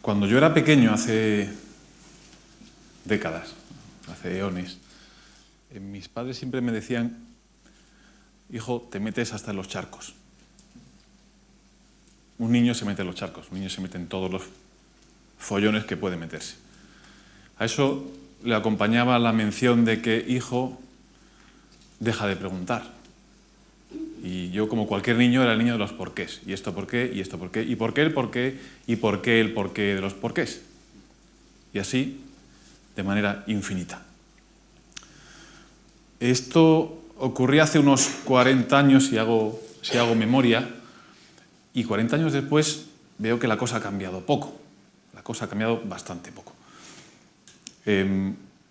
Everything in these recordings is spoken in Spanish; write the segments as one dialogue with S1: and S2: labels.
S1: Cuando yo era pequeño, hace décadas, hace eones, mis padres siempre me decían: hijo, te metes hasta en los charcos. Un niño se mete en los charcos, un niño se mete en todos los follones que puede meterse. A eso le acompañaba la mención de que, hijo, deja de preguntar. Y yo, como cualquier niño, era el niño de los porqués. ¿Y esto por qué? ¿Y esto por qué? ¿Y por qué el porqué? ¿Y por qué el porqué de los porqués? Y así, de manera infinita. Esto ocurría hace unos 40 años, si hago memoria, y 40 años después veo que la cosa ha cambiado poco. La cosa ha cambiado bastante poco.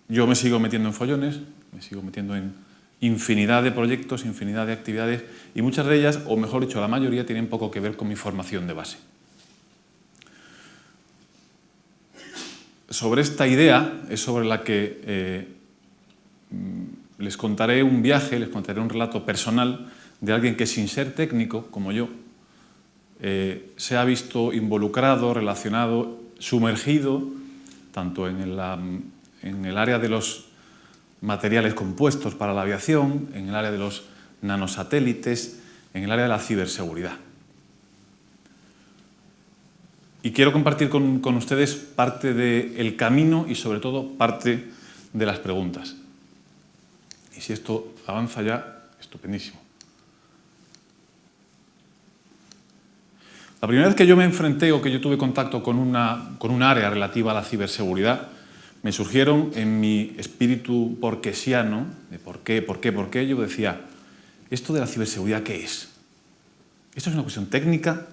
S1: Yo me sigo metiendo en follones, me sigo metiendo en infinidad de proyectos, infinidad de actividades, y muchas de ellas, o mejor dicho, la mayoría, tienen poco que ver con mi formación de base. Sobre esta idea es sobre la que les contaré un viaje, les contaré un relato personal de alguien que, sin ser técnico, como yo, se ha visto involucrado, relacionado, sumergido, tanto en el área de los materiales compuestos para la aviación, en el área de los nanosatélites, en el área de la ciberseguridad. Y quiero compartir con ustedes parte del camino y, sobre todo, parte de las preguntas. Y si esto avanza ya, estupendísimo. La primera vez que yo me enfrenté o que yo tuve contacto con un área relativa a la ciberseguridad, me surgieron en mi espíritu porquesiano, de por qué, yo decía: ¿esto de la ciberseguridad qué es? ¿Esto es una cuestión técnica?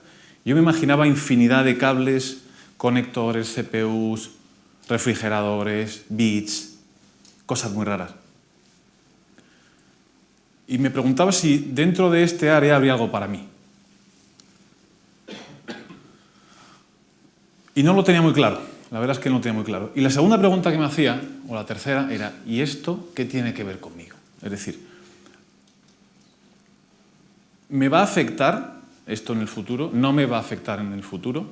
S1: Yo me imaginaba infinidad de cables, conectores, CPUs, refrigeradores, bits, cosas muy raras. Y me preguntaba si dentro de este área habría algo para mí. Y no lo tenía muy claro. La verdad es que no lo tenía muy claro. Y la segunda pregunta que me hacía, o la tercera, era: ¿y esto qué tiene que ver conmigo? Es decir, ¿me va a afectar esto en el futuro? ¿No me va a afectar en el futuro?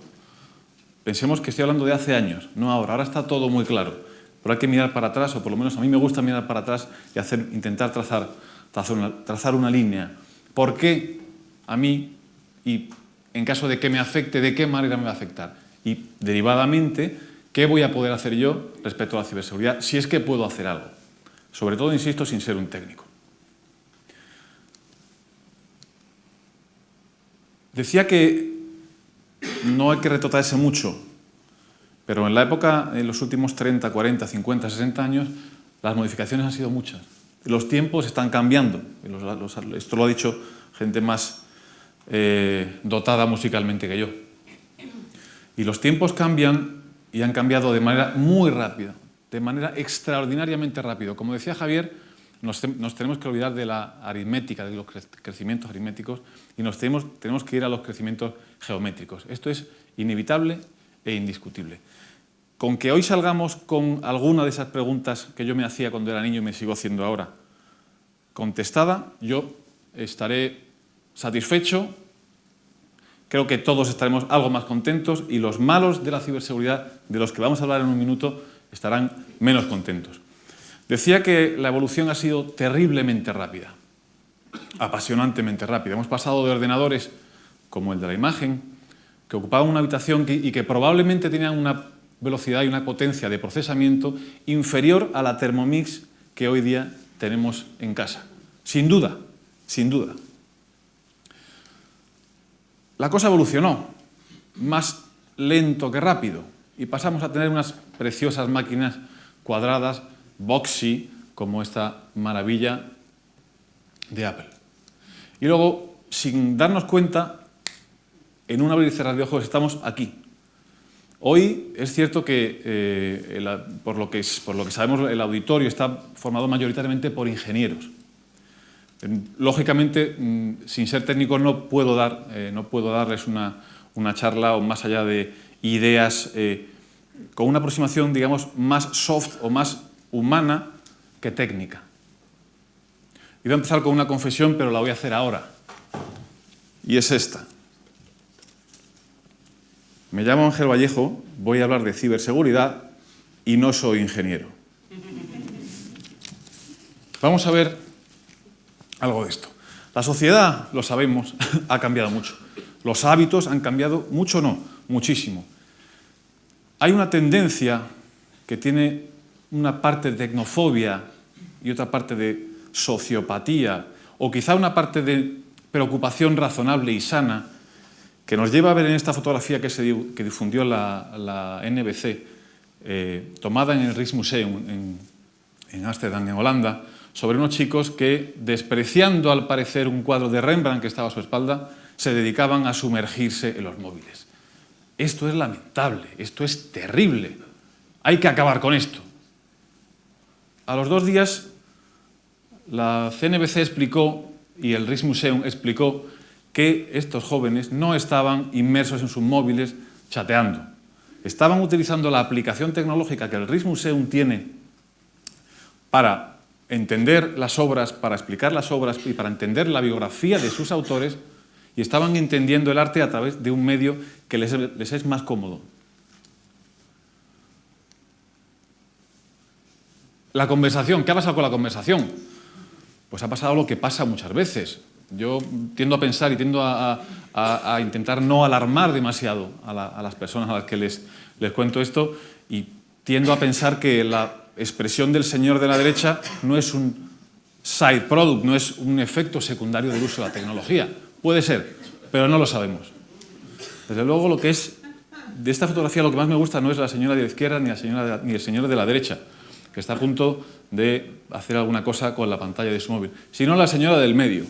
S1: Pensemos que estoy hablando de hace años, no ahora. Ahora está todo muy claro. Pero hay que mirar para atrás, o por lo menos a mí me gusta mirar para atrás y intentar trazar una línea. ¿Por qué a mí? Y en caso de que me afecte, ¿de qué manera me va a afectar? Y, derivadamente, ¿qué voy a poder hacer yo respecto a la ciberseguridad? Si es que puedo hacer algo. Sobre todo, insisto, sin ser un técnico. Decía que no hay que retrotraerse mucho, pero en la época, en los últimos 30, 40, 50, 60 años, las modificaciones han sido muchas. Los tiempos están cambiando. Esto lo ha dicho gente más dotada musicalmente que yo. Y los tiempos cambian, y han cambiado de manera muy rápida, de manera extraordinariamente rápida. Como decía Javier, nos tenemos que olvidar de la aritmética, de los crecimientos aritméticos, y tenemos que ir a los crecimientos geométricos. Esto es inevitable e indiscutible. Con que hoy salgamos con alguna de esas preguntas que yo me hacía cuando era niño y me sigo haciendo ahora contestada, yo estaré satisfecho. Creo que todos estaremos algo más contentos, y los malos de la ciberseguridad, de los que vamos a hablar en un minuto, estarán menos contentos. Decía que la evolución ha sido terriblemente rápida, apasionantemente rápida. Hemos pasado de ordenadores como el de la imagen, que ocupaban una habitación y que probablemente tenían una velocidad y una potencia de procesamiento inferior a la Thermomix que hoy día tenemos en casa. Sin duda, sin duda. La cosa evolucionó, más lento que rápido, y pasamos a tener unas preciosas máquinas cuadradas, boxy, como esta maravilla de Apple. Y luego, sin darnos cuenta, en un abrir y cerrar de ojos estamos aquí. Hoy es cierto que, por lo que sabemos, el auditorio está formado mayoritariamente por ingenieros. Lógicamente, sin ser técnico, no puedo darles una charla o más allá de ideas con una aproximación, digamos, más soft o más humana que técnica. Iba a empezar con una confesión, pero la voy a hacer ahora. Y es esta. Me llamo Ángel Vallejo, voy a hablar de ciberseguridad y no soy ingeniero. Vamos a ver algo de esto. La sociedad, lo sabemos, ha cambiado mucho. Los hábitos han cambiado mucho, no, muchísimo. Hay una tendencia que tiene una parte de tecnofobia y otra parte de sociopatía, o quizá una parte de preocupación razonable y sana, que nos lleva a ver en esta fotografía que difundió la NBC, tomada en el Rijksmuseum en Ámsterdam, en Holanda, sobre unos chicos que, despreciando al parecer un cuadro de Rembrandt que estaba a su espalda, se dedicaban a sumergirse en los móviles. Esto es lamentable, esto es terrible. Hay que acabar con esto. A los 2 días, la CNBC explicó y el Rijksmuseum explicó que estos jóvenes no estaban inmersos en sus móviles chateando. Estaban utilizando la aplicación tecnológica que el Rijksmuseum tiene para entender las obras, para explicar las obras y para entender la biografía de sus autores, y estaban entendiendo el arte a través de un medio que les es más cómodo. La conversación, ¿qué ha pasado con la conversación? Pues ha pasado lo que pasa muchas veces. Yo tiendo a pensar y tiendo a intentar no alarmar demasiado a las personas a las que les cuento esto, y tiendo a pensar que la expresión del señor de la derecha no es un side product, no es un efecto secundario del uso de la tecnología. Puede ser, pero no lo sabemos. Desde luego, lo que es de esta fotografía, lo que más me gusta no es la señora de la izquierda ni el señor de la derecha, que está a punto de hacer alguna cosa con la pantalla de su móvil, sino la señora del medio,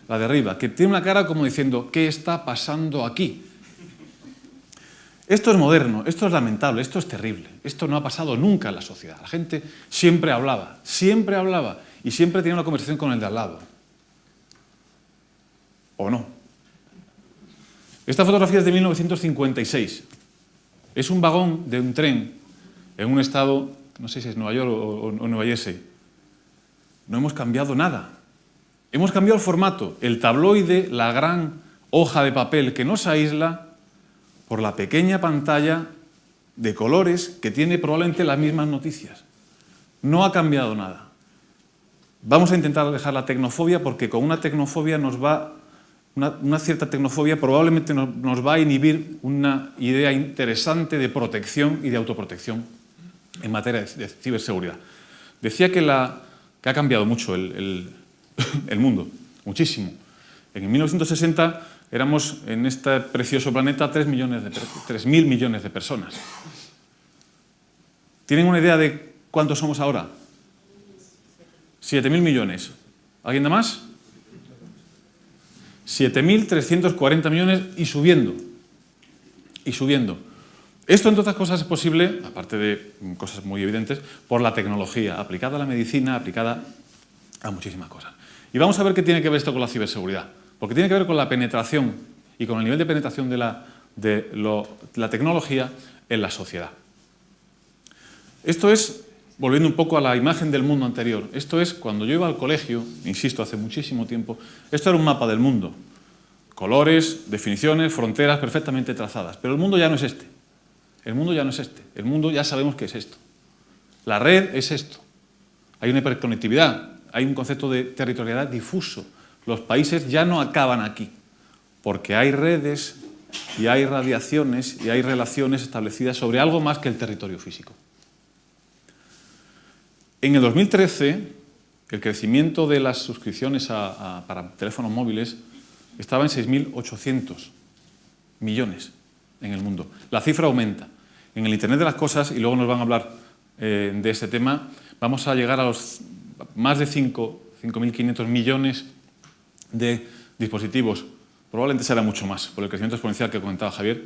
S1: la de arriba, que tiene una cara como diciendo, ¿qué está pasando aquí? Esto es moderno, esto es lamentable, esto es terrible, esto no ha pasado nunca en la sociedad. La gente siempre hablaba y siempre tenía una conversación con el de al lado. ¿O no? Esta fotografía es de 1956. Es un vagón de un tren en un estado, no sé si es Nueva York o Nueva Jersey. No hemos cambiado nada. Hemos cambiado el formato, el tabloide, la gran hoja de papel que nos aísla, por la pequeña pantalla de colores que tiene probablemente las mismas noticias. No ha cambiado nada. Vamos a intentar dejar la tecnofobia, porque con una tecnofobia una cierta tecnofobia probablemente nos va a inhibir una idea interesante de protección y de autoprotección en materia de ciberseguridad. Decía que ha cambiado mucho el mundo, muchísimo. En 1960 éramos en este precioso planeta 3.000 millones de personas. ¿Tienen una idea de cuántos somos ahora? 7.000 millones. ¿Alguien da más? 7.340 millones y subiendo. Y subiendo. Esto, entre otras cosas, es posible, aparte de cosas muy evidentes, por la tecnología aplicada a la medicina, aplicada a muchísimas cosas. Y vamos a ver qué tiene que ver esto con la ciberseguridad. Porque tiene que ver con la penetración y con el nivel de penetración de la tecnología en la sociedad. Esto es, volviendo un poco a la imagen del mundo anterior, esto es cuando yo iba al colegio, insisto, hace muchísimo tiempo, esto era un mapa del mundo. Colores, definiciones, fronteras perfectamente trazadas. Pero el mundo ya no es este. El mundo ya no es este. El mundo ya sabemos qué es esto. La red es esto. Hay una hiperconectividad, hay un concepto de territorialidad difuso. Los países ya no acaban aquí, porque hay redes y hay radiaciones y hay relaciones establecidas sobre algo más que el territorio físico. En el 2013, el crecimiento de las suscripciones para teléfonos móviles estaba en 6.800 millones en el mundo. La cifra aumenta. En el Internet de las cosas, y luego nos van a hablar de este tema, vamos a llegar a los más de 5.500 millones de dispositivos. Probablemente será mucho más, por el crecimiento exponencial que comentaba Javier,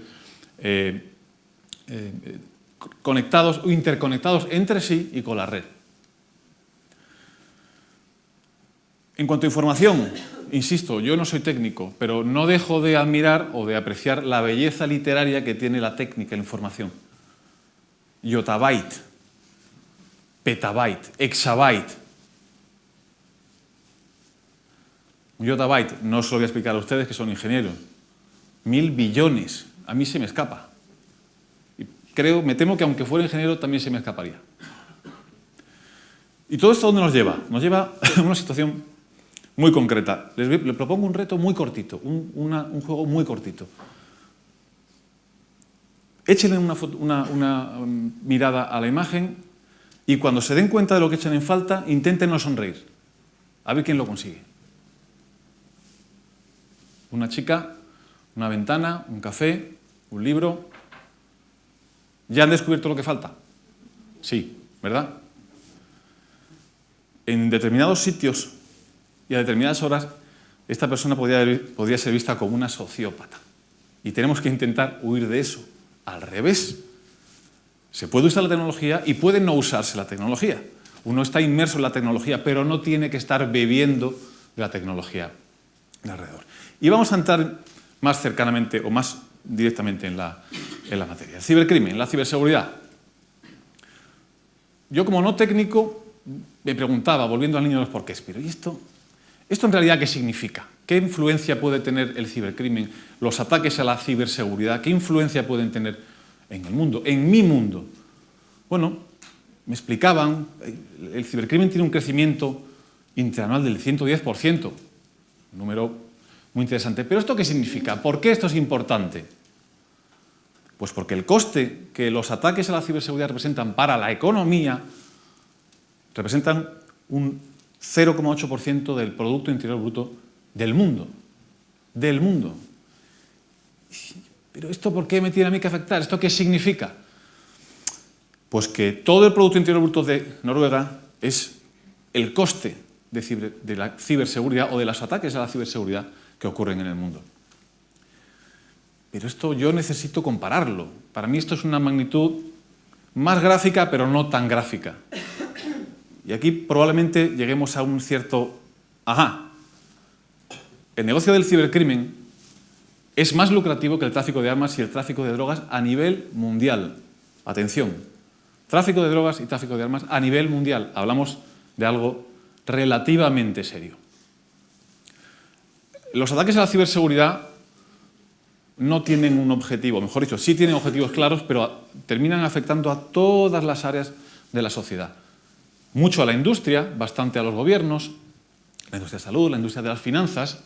S1: conectados o interconectados entre sí y con la red. En cuanto a información, insisto, yo no soy técnico, pero no dejo de admirar o de apreciar la belleza literaria que tiene la técnica, la información. Yottabyte, petabyte, exabyte. Un yottabyte, no os lo voy a explicar a ustedes que son ingenieros. 1.000 billones a mí se me escapa. Y me temo que aunque fuera ingeniero también se me escaparía. ¿Y todo esto dónde nos lleva? Nos lleva a una situación muy concreta. Le propongo un reto muy cortito, un juego muy cortito. Échenle una mirada a la imagen y cuando se den cuenta de lo que echan en falta, intenten no sonreír. A ver quién lo consigue. Una chica, una ventana, un café, un libro. ¿Ya han descubierto lo que falta? Sí, ¿verdad? En determinados sitios y a determinadas horas, esta persona podría ser vista como una sociópata. Y tenemos que intentar huir de eso. Al revés. Se puede usar la tecnología y puede no usarse la tecnología. Uno está inmerso en la tecnología, pero no tiene que estar bebiendo de la tecnología de alrededor. Y vamos a entrar más cercanamente o más directamente en la materia. El cibercrimen, la ciberseguridad. Yo como no técnico me preguntaba, volviendo al niño de los porqués, pero ¿y esto en realidad qué significa? ¿Qué influencia puede tener el cibercrimen, los ataques a la ciberseguridad? ¿Qué influencia pueden tener en el mundo, en mi mundo? Bueno, me explicaban, el cibercrimen tiene un crecimiento interanual del 110%, un número muy interesante. ¿Pero esto qué significa? ¿Por qué esto es importante? Pues porque el coste que los ataques a la ciberseguridad representan para la economía representan un 0,8% del Producto Interior Bruto del mundo. Del mundo. ¿Pero esto por qué me tiene a mí que afectar? ¿Esto qué significa? Pues que todo el Producto Interior Bruto de Noruega es el coste de la ciberseguridad o de los ataques a la ciberseguridad que ocurren en el mundo. Pero esto yo necesito compararlo. Para mí esto es una magnitud más gráfica, pero no tan gráfica. Y aquí probablemente lleguemos a un cierto ajá. El negocio del cibercrimen es más lucrativo que el tráfico de armas y el tráfico de drogas a nivel mundial. Atención, tráfico de drogas y tráfico de armas a nivel mundial. Hablamos de algo relativamente serio. Los ataques a la ciberseguridad no tienen un objetivo, mejor dicho, sí tienen objetivos claros, pero terminan afectando a todas las áreas de la sociedad. Mucho a la industria, bastante a los gobiernos, la industria de salud, la industria de las finanzas.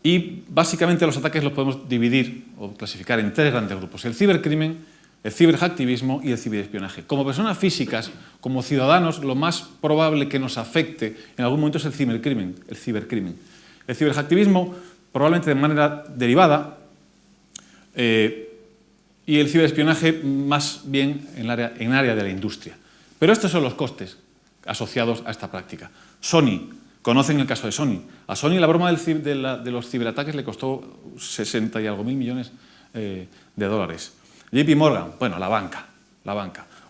S1: Y básicamente los ataques los podemos dividir o clasificar en tres grandes grupos: el cibercrimen, el ciberhacktivismo y el ciberespionaje. Como personas físicas, como ciudadanos, lo más probable que nos afecte en algún momento es el cibercrimen. El ciberhacktivismo probablemente de manera derivada y el ciberespionaje más bien en área de la industria. Pero estos son los costes asociados a esta práctica. Sony, conocen el caso de Sony. A Sony la broma de los ciberataques le costó 60 y algo mil millones de dólares. JP Morgan, bueno, la banca,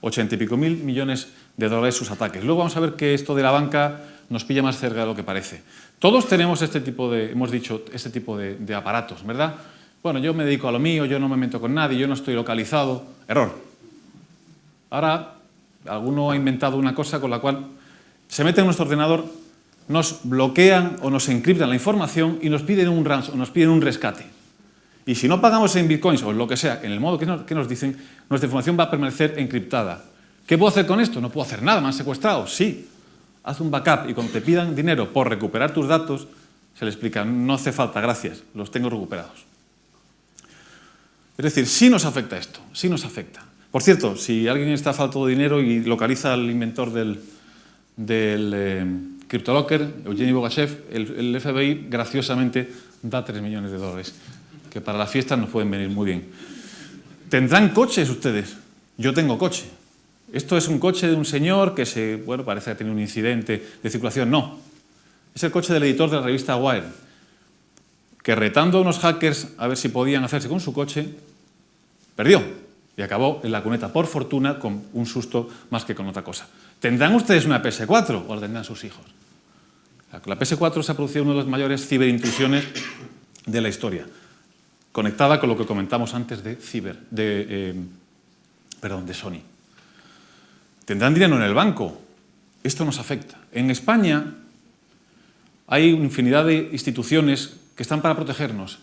S1: 80 y pico mil millones de dólares sus ataques. Luego vamos a ver que esto de la banca nos pilla más cerca de lo que parece. Todos tenemos este tipo de aparatos, ¿verdad? Bueno, yo me dedico a lo mío, yo no me meto con nadie, yo no estoy localizado. Error. Ahora, alguno ha inventado una cosa con la cual se mete en nuestro ordenador, nos bloquean o nos encriptan la información y nos piden un rescate. Y si no pagamos en bitcoins o en lo que sea, en el modo que nos dicen, nuestra información va a permanecer encriptada. ¿Qué puedo hacer con esto? No puedo hacer nada, me han secuestrado. Sí, haz un backup y cuando te pidan dinero por recuperar tus datos, se le explica, no hace falta, gracias, los tengo recuperados. Es decir, sí nos afecta esto, sí nos afecta. Por cierto, si alguien está falto de dinero y localiza al inventor del CryptoLocker, Evgeny Bogachev, el FBI graciosamente da 3 millones de dólares, que para las fiestas nos pueden venir muy bien. ¿Tendrán coches ustedes? Yo tengo coche. Esto es un coche de un señor que parece que ha tenido un incidente de circulación. No, es el coche del editor de la revista Wired, que retando a unos hackers a ver si podían hacerse con su coche, perdió y acabó en la cuneta, por fortuna, con un susto más que con otra cosa. ¿Tendrán ustedes una PS4 o la tendrán sus hijos? La PS4 se ha producido una de las mayores ciberintrusiones de la historia, conectada con lo que comentamos antes de Sony. ¿Tendrán dinero en el banco? Esto nos afecta. En España hay una infinidad de instituciones que están para protegernos.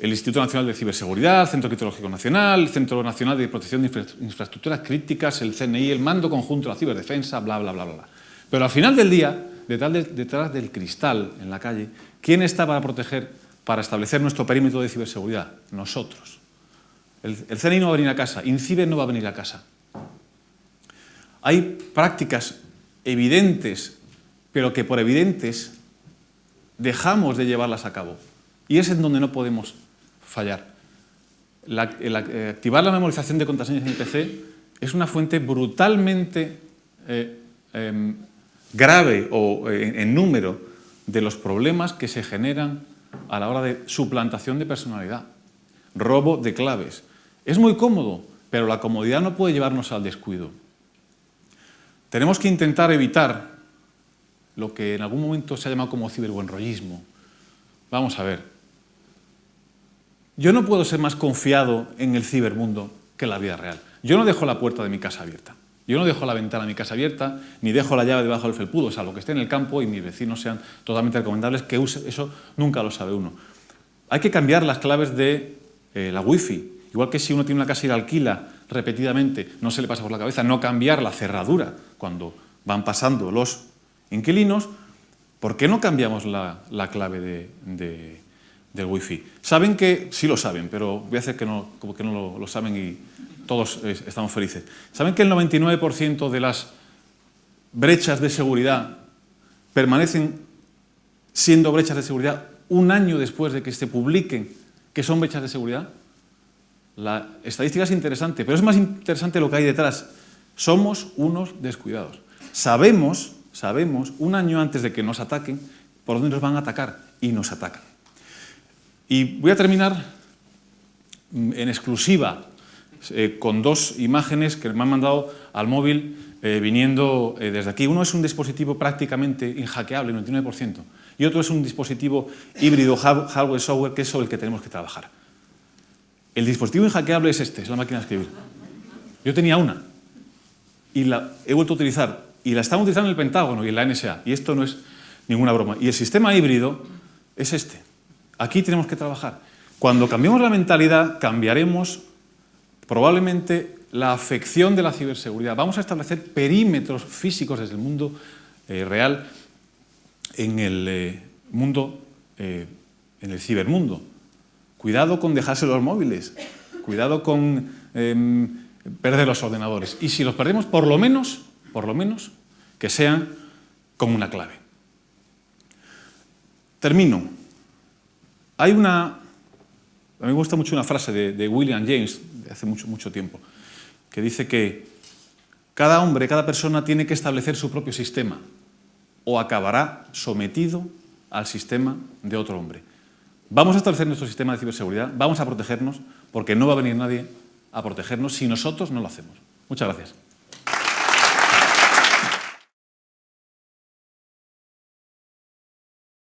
S1: el Instituto Nacional de Ciberseguridad, el Centro Criptológico Nacional, el Centro Nacional de Protección de Infraestructuras Críticas, el CNI, el Mando Conjunto de la Ciberdefensa, bla, bla, bla, bla, bla. Pero al final del día, detrás del cristal en la calle, ¿quién está para proteger, para establecer nuestro perímetro de ciberseguridad? Nosotros. El CNI no va a venir a casa, INCIBE no va a venir a casa. Hay prácticas evidentes, pero que por evidentes dejamos de llevarlas a cabo. Y es en donde no podemos fallar. Activar la memorización de contraseñas en el PC es una fuente brutalmente grave o en número de los problemas que se generan a la hora de suplantación de personalidad, robo de claves. Es muy cómodo, pero la comodidad no puede llevarnos al descuido. Tenemos que intentar evitar lo que en algún momento se ha llamado como ciberbuenrollismo. Vamos a ver. Yo no puedo ser más confiado en el cibermundo que en la vida real. Yo no dejo la puerta de mi casa abierta. Yo no dejo la ventana de mi casa abierta, ni dejo la llave debajo del felpudo, salvo que esté en el campo y mis vecinos sean totalmente recomendables, que use, eso nunca lo sabe uno. Hay que cambiar las claves de la wifi. Igual que si uno tiene una casa y la alquila repetidamente, no se le pasa por la cabeza no cambiar la cerradura cuando van pasando los inquilinos. ¿Por qué no cambiamos la clave del wifi? Saben que, sí lo saben, pero voy a hacer como que no lo saben y todos estamos felices. ¿Saben que el 99% de las brechas de seguridad permanecen siendo brechas de seguridad un año después de que se publiquen que son brechas de seguridad? La estadística es interesante, pero es más interesante lo que hay detrás. Somos unos descuidados. Sabemos un año antes de que nos ataquen por dónde nos van a atacar y nos atacan. Y voy a terminar en exclusiva con dos imágenes que me han mandado al móvil viniendo desde aquí. Uno es un dispositivo prácticamente inhackeable, 99%, y otro es un dispositivo híbrido hardware-software, que es sobre el que tenemos que trabajar. El dispositivo inhackeable es este, es la máquina de escribir. Yo tenía una y la he vuelto a utilizar y la estaban utilizando en el Pentágono y en la NSA, y esto no es ninguna broma. Y el sistema híbrido es este. Aquí tenemos que trabajar. Cuando cambiemos la mentalidad, cambiaremos probablemente la afección de la ciberseguridad. Vamos a establecer perímetros físicos desde el mundo real en el cibermundo. Cuidado con dejarse los móviles, cuidado con perder los ordenadores. Y si los perdemos, por lo menos, que sean con una clave. Termino. A mí me gusta mucho una frase de William James, de hace mucho tiempo, que dice que cada hombre, cada persona tiene que establecer su propio sistema o acabará sometido al sistema de otro hombre. Vamos a establecer nuestro sistema de ciberseguridad, vamos a protegernos, porque no va a venir nadie a protegernos si nosotros no lo hacemos. Muchas gracias.